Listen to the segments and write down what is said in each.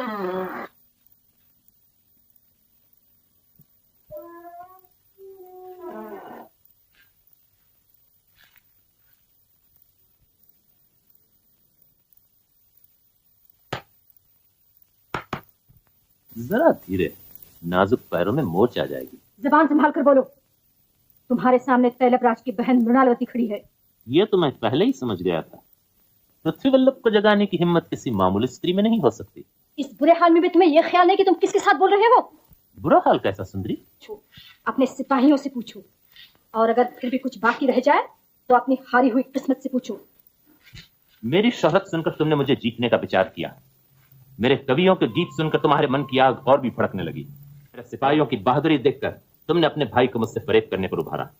जरा धीरे, नाजुक पैरों में मोच आ जाएगी। जबान संभाल कर बोलो। तुम्हारे सामने तैलबराज की बहन मृणालवती खड़ी है। ये तो मैं पहले ही समझ गया था। पृथ्वीवल्लभ को जगाने की हिम्मत किसी मामूली स्त्री में नहीं हो सकती। इस बुरे हाल में भी तुम्हें यह ख्याल नहीं कि तुम किसके साथ बोल रहे हो? बुरा हाल कैसा सुंदरी? अपने सिपाहियों से पूछो, और अगर फिर भी कुछ बाकी रह जाए तो अपनी हारी हुई किस्मत से पूछो। मेरी शोहरत सुनकर तुमने मुझे जीतने का विचार किया। मेरे कवियों के गीत सुनकर तुम्हारे मन की आग और भी भड़कने लगी। मेरे सिपाहियों की बहादुरी देखकर तुमने अपने भाई को मुझसे फरेब करने पर उभारा।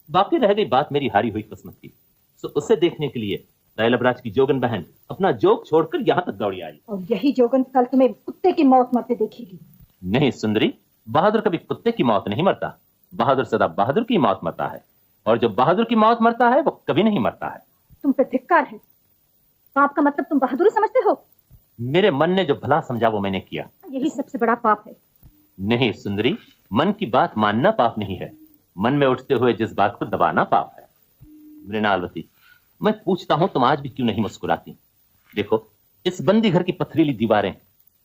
बाकी रह गई बात मेरी हारी हुई किस्मत की, तो उसे देखने के लिए तैलबराज की जोगन बहन अपना जोग छोड़कर यहाँ तक दौड़ी आई। और यही जोगन कल तुम्हें कुत्ते की मौत मरते देखेगी। नहीं सुंदरी, बहादुर कभी कुत्ते की मौत नहीं मरता। बहादुर सदा बहादुर की मौत मरता है, और जो बहादुर की मौत मरता है वो कभी नहीं मरता है। तुम पे धिक्कार है। पाप का मतलब तुम बहादुरी समझते हो? मेरे मन ने जो भला समझा वो मैंने किया। यही सबसे बड़ा पाप है। नहीं सुंदरी, मन की बात मानना पाप नहीं है, मन में उठते हुए जिस बात को दबाना पाप है। मृणालवती, मैं पूछता हूं तुम आज भी क्यों नहीं मुस्कुराती? देखो, इस बंदी घर की पथरीली दीवारें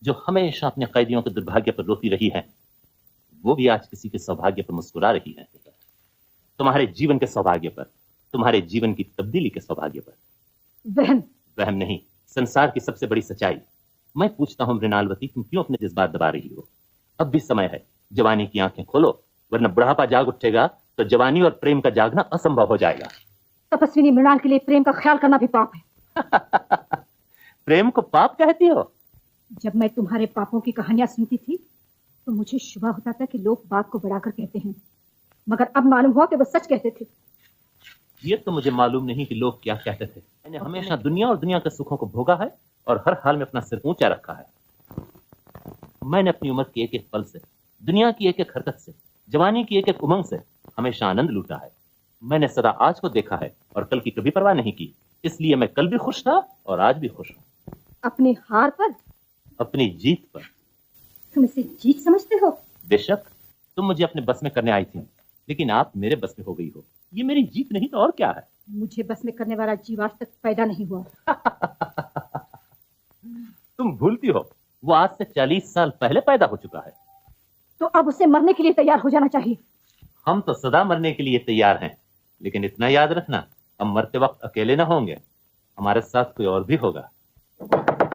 जो हमेशा अपने कैदियों के दुर्भाग्य पर रोती रही हैं, वो भी आज किसी के सौभाग्य पर मुस्कुरा रही हैं। तुम्हारे जीवन के सौभाग्य पर, तुम्हारे जीवन की तब्दीली के सौभाग्य पर। वहम नहीं, संसार की सबसे बड़ी सच्चाई। मैं पूछता हूं मृणालवती, तुम क्यों अपने जज्बात दबा रही हो? अब भी समय है, जवानी की आंखें खोलो, वरना बुढ़ापा जाग उठेगा तो जवानी और प्रेम का जागना असंभव हो जाएगा। तपस्विनी मृणाल के लिए प्रेम का ख्याल करना भी पाप है। प्रेम को पाप कहती हो? जब मैं तुम्हारे पापों की कहानियां सुनती थी तो मुझे शुबा होता था कि लोग बात को बढ़ाकर कहते हैं, मगर अब मालूम हुआ कि वो सच कहते थे। ये तो मुझे मालूम नहीं कि लोग क्या कहते थे। मैंने हमेशा दुनिया और दुनिया के सुखों को भोगा है और हर हाल में अपना सिर ऊंचा रखा है। मैंने अपनी उम्र के एक एक पल से, दुनिया की एक एक हरकत से, जवानी की एक एक उमंग से हमेशा आनंद लूटा है। मैंने सदा आज को देखा है और कल की कभी परवाह नहीं की। इसलिए मैं कल भी खुश था और आज भी खुश हूं। अपनी हार पर? अपनी जीत पर। तुम इसे जीत समझते हो? बेशक, तुम मुझे अपने बस में करने आई थी, लेकिन आप मेरे बस में हो गई हो। ये मेरी जीत नहीं तो और क्या है? मुझे बस में करने वाला जीव आज तक पैदा नहीं हुआ। तुम भूलती हो, वो आज से 40 साल पहले पैदा हो चुका है। तो अब उसे मरने के लिए तैयार हो जाना चाहिए। हम तो सदा मरने के लिए तैयार हैं, लेकिन इतना याद रखना, हम मरते वक्त अकेले ना होंगे, हमारे साथ कोई और भी होगा।